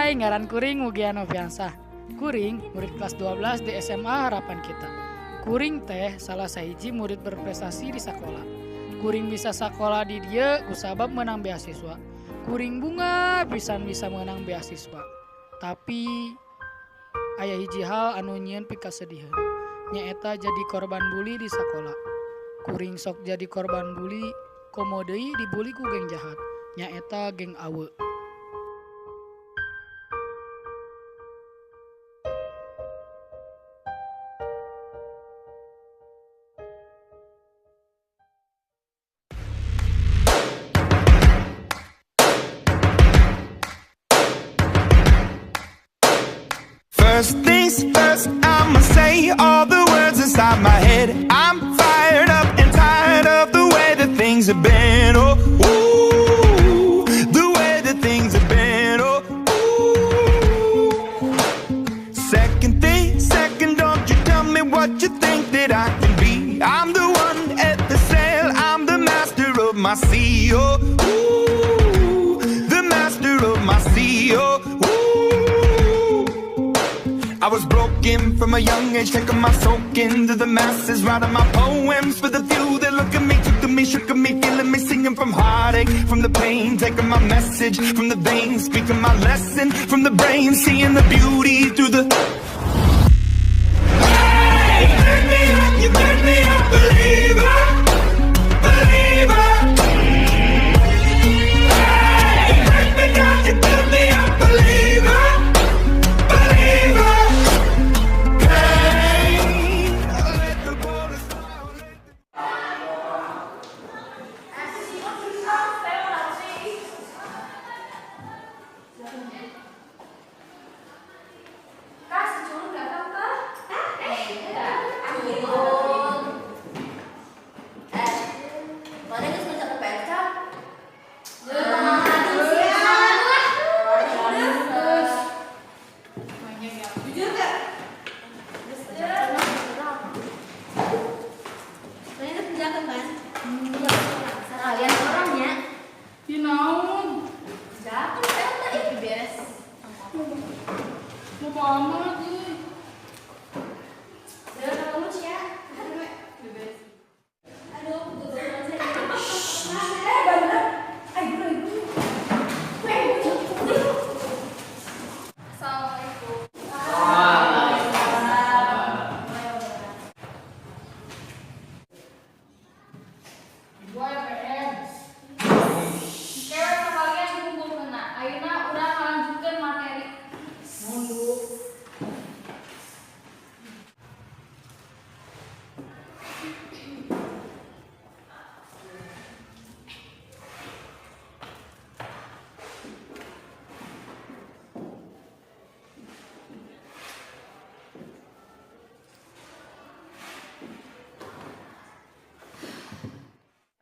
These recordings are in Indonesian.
Hai, ngaran kuring Mugia Noviansah. Kuring murid kelas 12 di SMA Harapan Kita. Kuring teh salah sahiji murid berprestasi di sekolah. Kuring bisa sekolah di dia kusabab menang beasiswa. Kuring bunga pisan bisa menang beasiswa. Tapi aya hiji hal anu nyieun pikasedihan. Nyaeta jadi korban bully di sekolah. Kuring sok jadi korban bully, komo deui dibully ku geng jahat. Nyaeta geng awe. First things first, I'ma say all the words inside my head. I'm fired up and tired of the way that things have been. Oh, ooh, the way that things have been. Oh, ooh. Second thing, second, don't you tell me what you think that I can be. I'm the one at the sail, I'm the master of my sea. Oh, ooh, the master of my sea. Oh, ooh. I was broken from a young age, taking my soak into the masses, writing my poems for the few that look at me, took to me, shook at me, feeling me, singing from heartache, from the pain, taking my message from the veins, speaking my lesson from the brain, seeing the beauty through the. Hey, you turn me up, believer, believer. Hey, break me down, you turn me up, believer.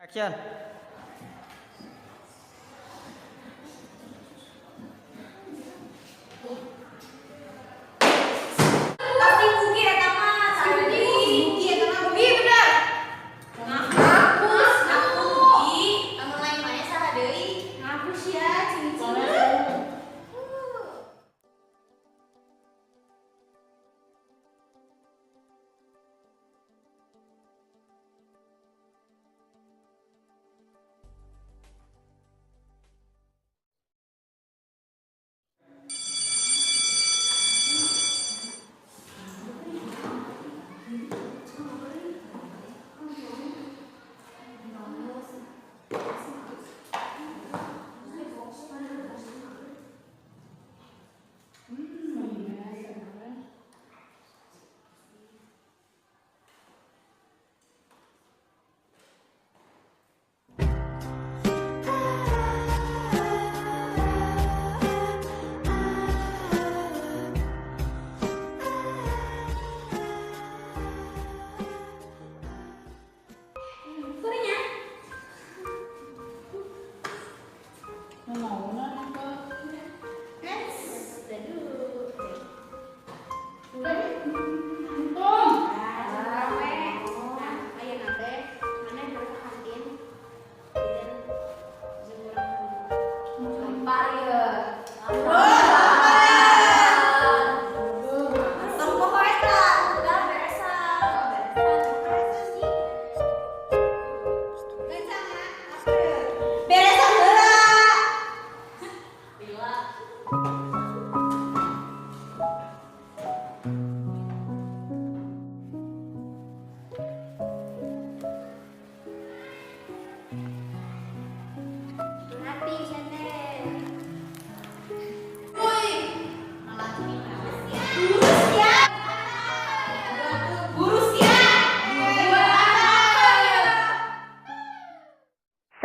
Action.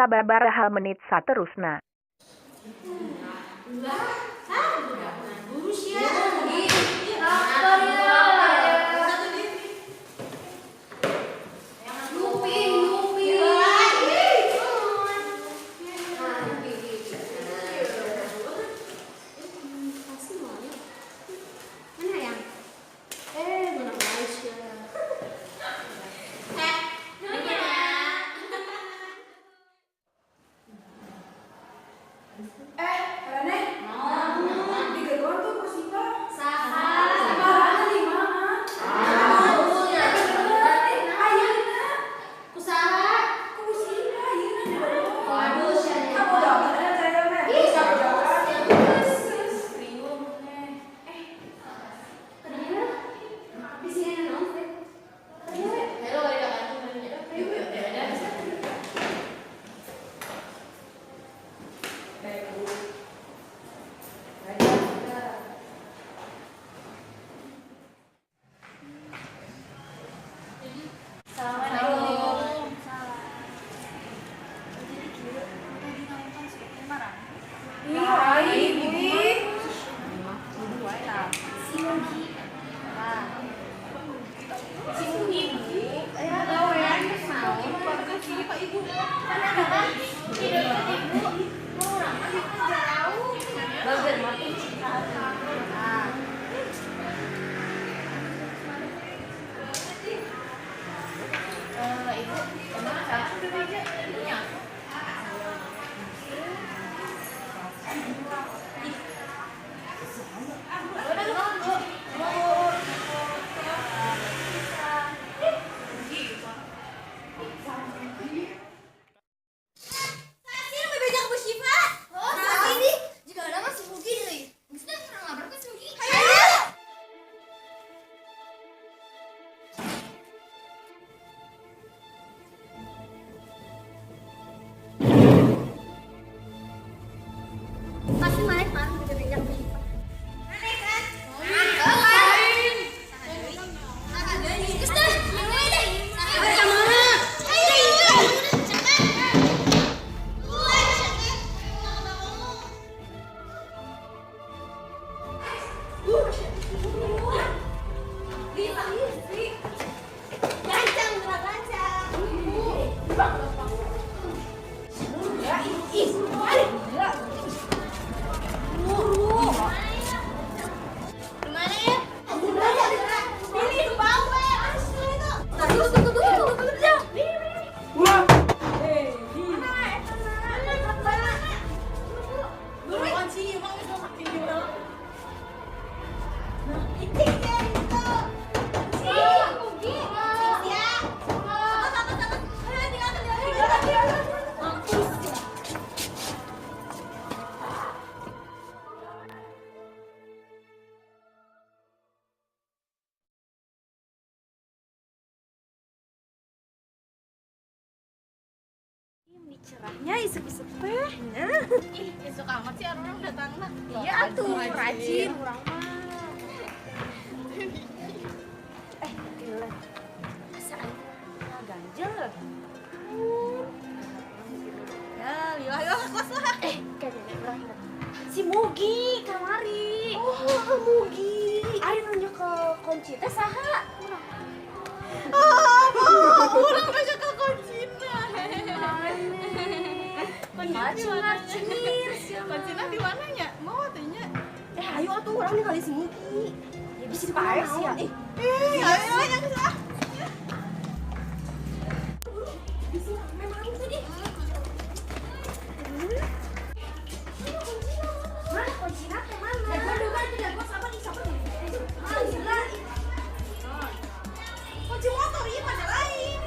sababaraha menit saterusna. Cerahnya isuk-isuk teh. Ih, isuk amat sih orang datangna. Iya atuh, rajin urang mah. Gila. Masa aing ganjel. Ya, lila kelas lah. Kayaknya urang ingat. Si Mugi kamari. Oh, Mugi. Ari nanya ke kunci teh saha? Urang baca ke kuncina. Kuncina di mananya? Mau atunya. Ayo atuh urang ningali si Mugi. Ya bisa dipakai sih ya. Ayo yang salah. Mana kuncina teh mana? Gua sama di siapa nih? Kunci motor ieu mah lain.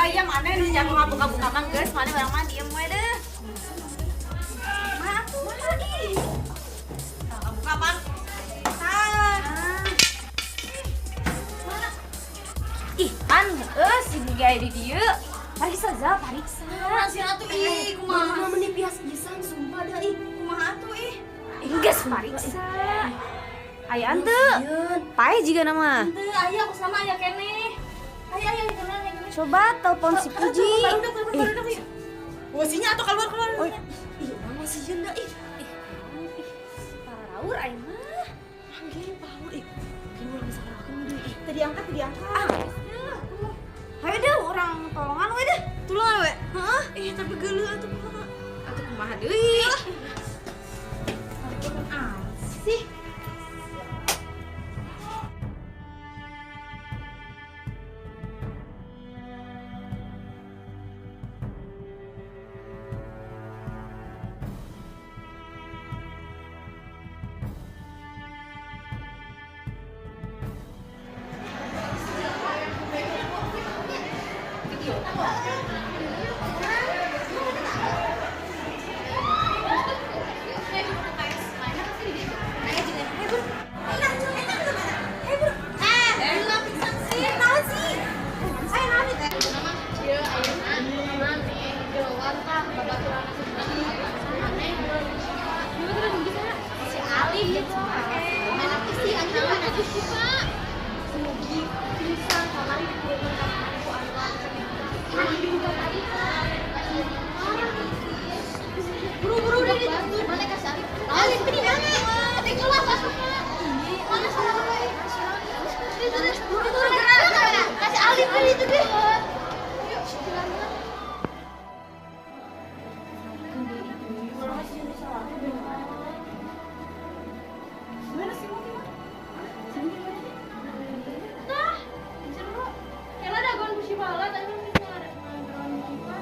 Ya mana nih jangan ngabuka-buka mang geus, mana orang mah diem we deh. Mana tuh lagi? Buka bang. aya di dieu. Pariksa za, pariksa. Si atuh ih, kumaha? Mama meni bias-biasan sumpah dah ih. Kumaha atuh ih? Geus pariksa. Aya teu. Pae jiga nama. Teu aya aku sama aya keneh. Aya keneh. Coba telepon si Puji. Baru. Wasinya atuh keluar. Ih, nama si Jenda ih. Paraur aya mah. Panggil Paul ih. Gimana bisa ngelakuin deui ih. Tadi angkat. Hayo deh orang tolongan we deh. Tulungan we. Heeh. Tapi geuleuh atuh kumaha? Atuh kumaha deui? Sih. Buru-buru udah di mana kasih Ali? Ali ini mana? Tinggal lah masuknya. Mana salah gue? Itu gerak. Kasih Ali beli itu deh. Yuk, silakan. Mana sih mau gimana? Nah, seru. Kayaknya ada gon busi bala tapi bisa ada gon kita.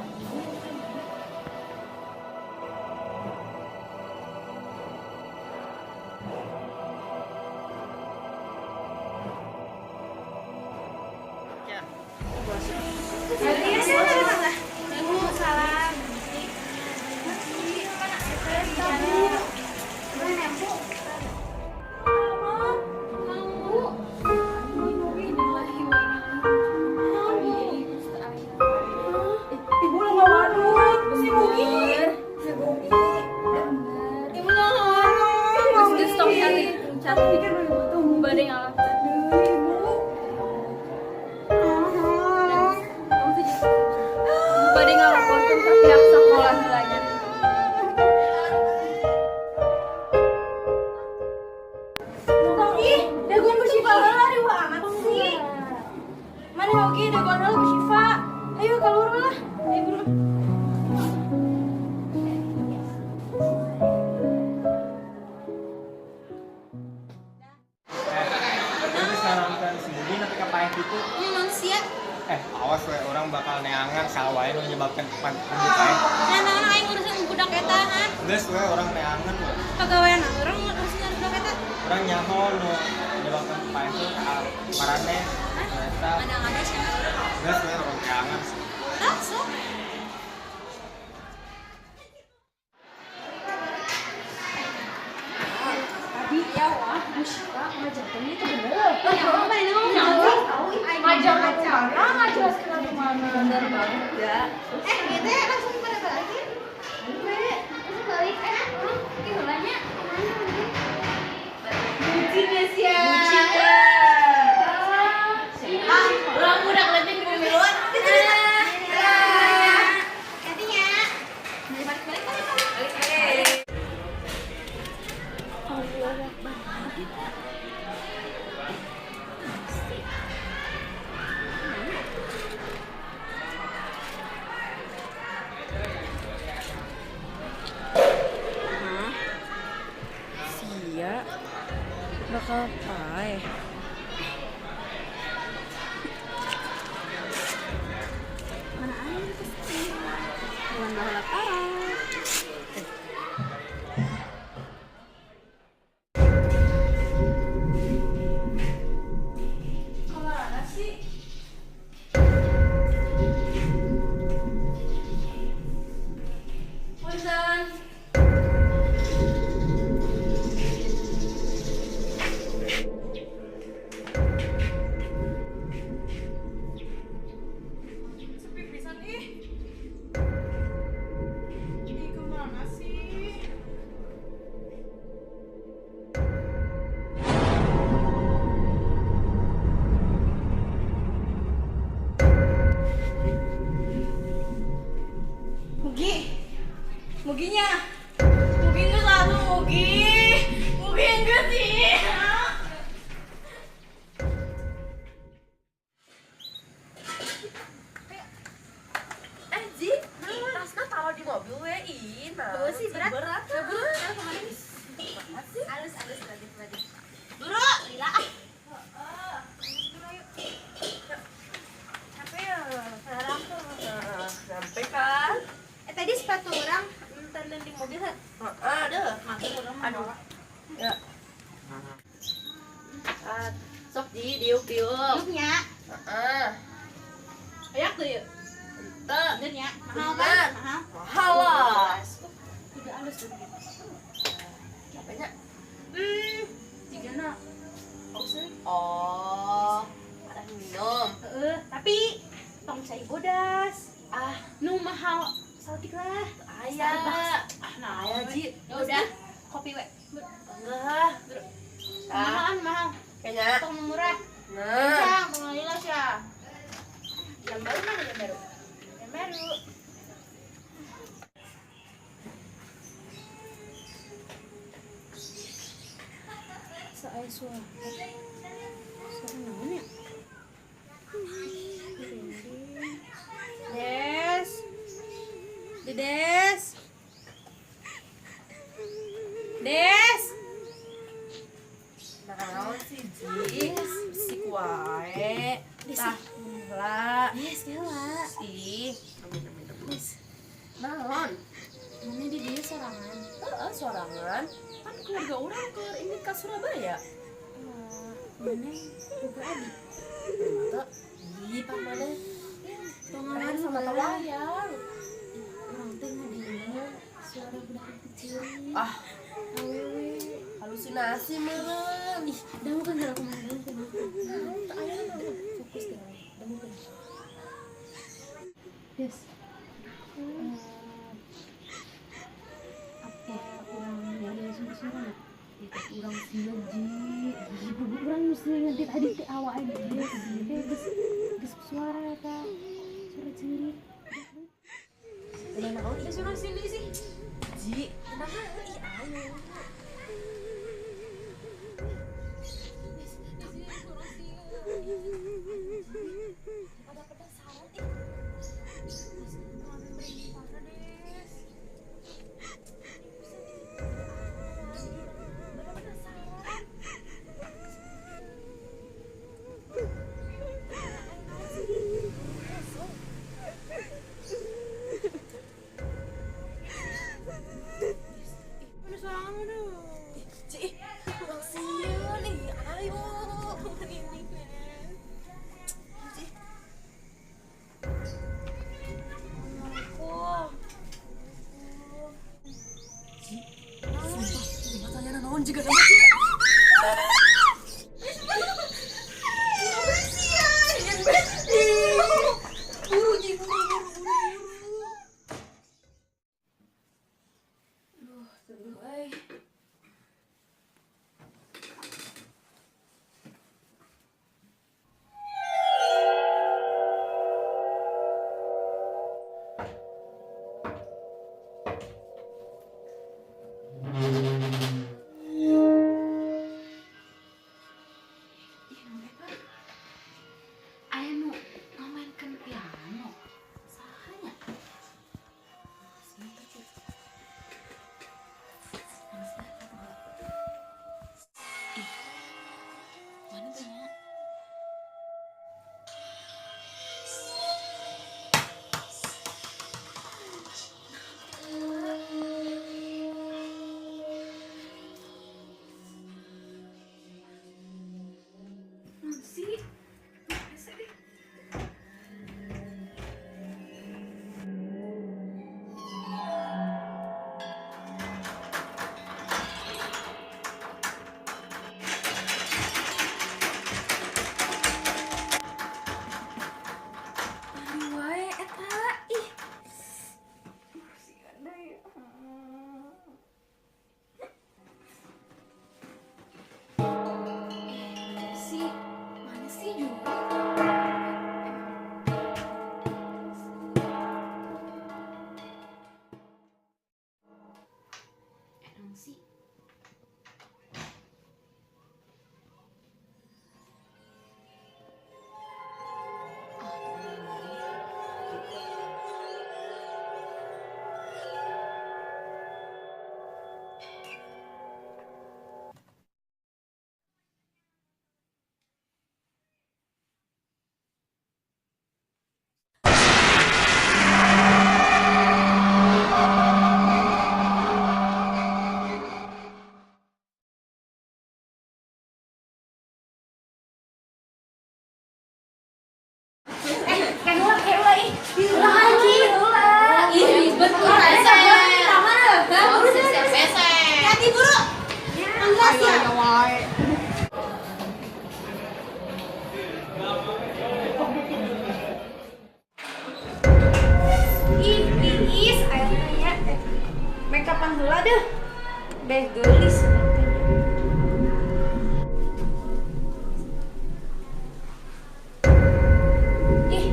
Awas we, orang bakal neangan sawae nu nyebabkan pembukaan. Nah, aing ngurusin budak eta kan. Geus we orang neangan we. Pagawean orang ngurusin budak eta. Orang nyaho nu nyebabkan pemain itu marane. Eta. Ada ngada siapa? Geus we orang neangan. Tah, sok. Tadi ya wah, Musyifa ngajakinnya itu bener. Ya, apa ini ngomong? Ngajak ke mana? Ngajelaskan ke mana? Bener banget ya. Gitu ya langsung pada balik. Langsung balik. Gimana? Bucin ya sih ya. Bucin ya. Orang budak leting di bumi luar. Gantinya. Balik. Sia bakal pae. Mana air kesini? Bukan bahalap arah. mobil kan? Aduh, aduh. Ya. Sok di diuk. Diuknya. Ayak tuh yuk. Benernya. Mahal kan? Mahal lah. Udah halus tuh. Apanya? Jigana. Oh, ada minum. Tapi tong cai bodas. Nu mahal saltik lah. Ayah. Nah, Ayah Ji. ya udah kopi we. Enggak. Mahal. Kayaknya. Tong murah. Nah. Cang, pengelola sih. Yang baru mana yang baru? Yang baru. Saya suara. Suara namanya. Des. Naon sih Ji? Bisik wae. Tah, lah. Ih. Naon? Mana di dia sorangan? Sorangan. Kan keluarga orang ke ini ke Surabaya. Mana? Boga adi. Teu. Ih, pamane. Pengen sama tawayang. Orang teh ngadinya suara budak kecil. Awewe. Halusinasi meureun. Ih, dah bukan kalau kemarin fokus ke dah bukan. Des. Apa orang ada suara? Itu orang sila ji. Orang mesti ngedik adik ke awak dia. Geus suara ta. Suara cerit. Udah naon ih suruh sini sih. Ji, kenapa? Ih, ayo. Ada penasaran ih. Beh, gelis. Ih,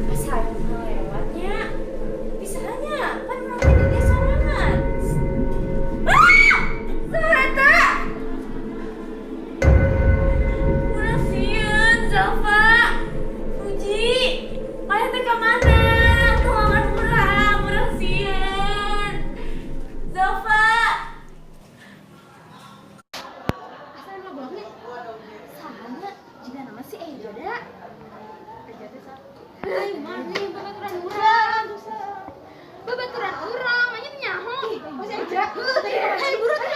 masa lewatnya? Bisanya, kan orangnya di desa sorangan. Sarata! Murasian, Zalfa! Uji! Ayah teh ke mana? Tolongan urang, murasian! Zalfa! Asal lo blok nih. Sahamnya jika nama si Eja da. Eja teh sa. Ai mana babaturan urang. Babaturan urang, manya teh nyaho. Masih Eja. Hei buru teh.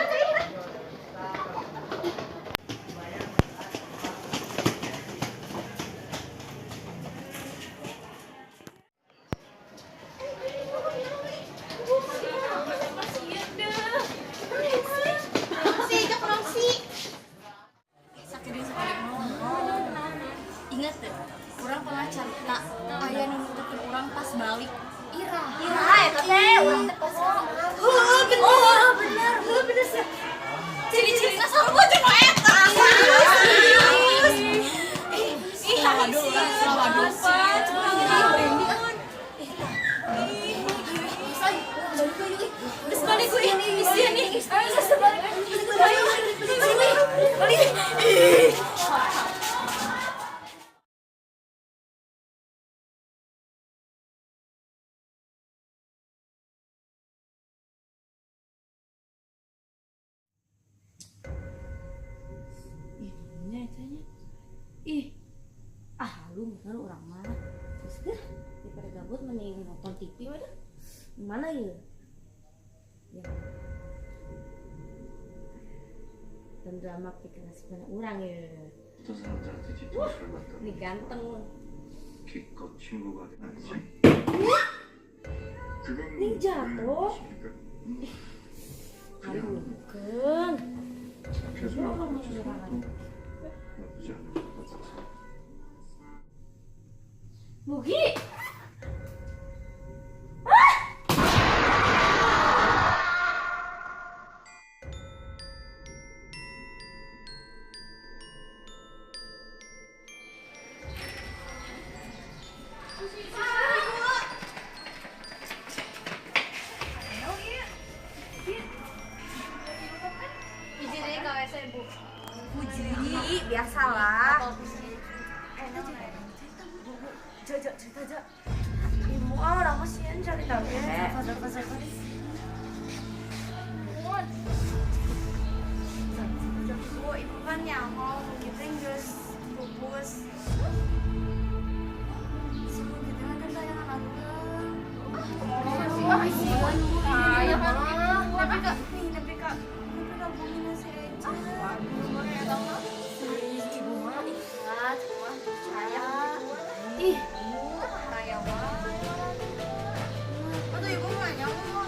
Ingat deh, kurang pernah cerita ayah nunjukin kurang pas balik Ira, eta teh urang teh pas bener. Oh, bener sih. Ciri-ciri sarua jeung eta. Waduh. Terus balik gue ini misian nih. Terus balik. Ih, lu bener orang mah. Terus deh, daripada gabut mending nonton TV mah dah. Mana ya? Ya. Dan drama pikiran sebenarnya orang ya. 어떤 사람들한테 뒤통수를 맞다. Ini ganteng. 기껏 친구가 아니지. 그건 Ninja 왜 toh. 그러십니까? Aduh, bukan. 최소한 죄송하고 나쁘지 않은 것 같아서. Mugi. Izin deh kalau saya Bu. Puji, biasalah. Cerita aja. Ibu orang masih cari tahu ya. Ibu kan nyamong, kita Inggris pupus. Sebelum kita kan sayangan aku. Ayah kan. Tapi kak bumina si Eja. Ibu mah ingat, cuma saya. Ih, saya banget. Aduh ibu mah nyamuk mah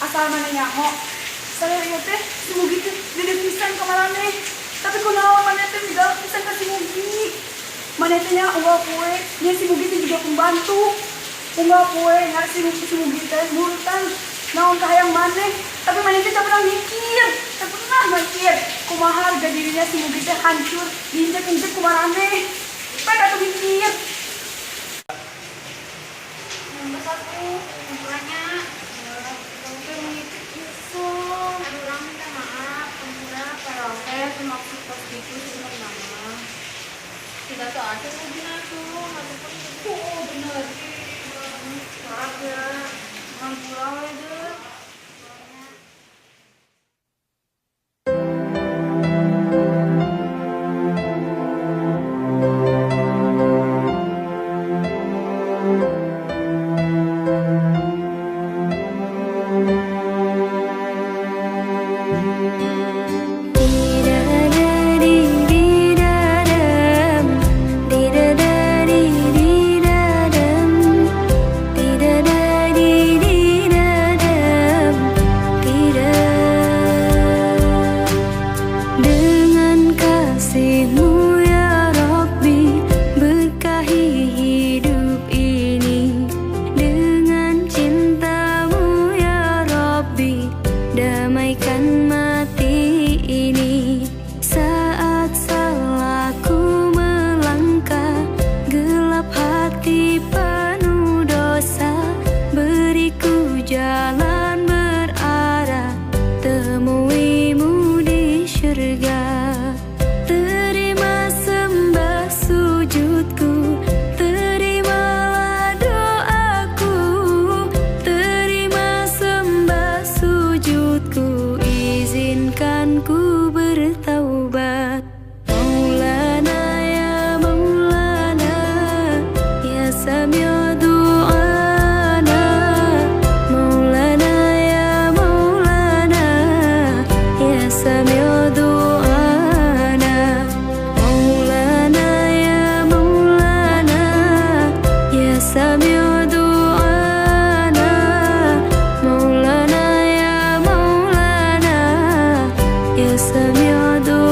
Asal mana nyaho saya ieu teh si Mugi teh gede pisan ka marane. Tapi kunaon maneh teh migal pisan ka si Mugi. Maneh teh nya unggal poe nya si Mugi teh juga pembantu. Unggal poe nya si Mugi teh mulutan naon kahayang maneh. Tapi maneh teh teu pernah mikir, teu pernah mikir kumaha harga dirinya si Mugi teh hancur diinjek-injek ku marane. Pada atuh mikir. Nambah aku ukurannya. Aduh, orang minta maaf, pengguna paroket, maksud positif dengan mama. Tidak tahu aja mungkin aku, ataupun itu, bener. Maaf ya, jangan pulang aja. Sami'u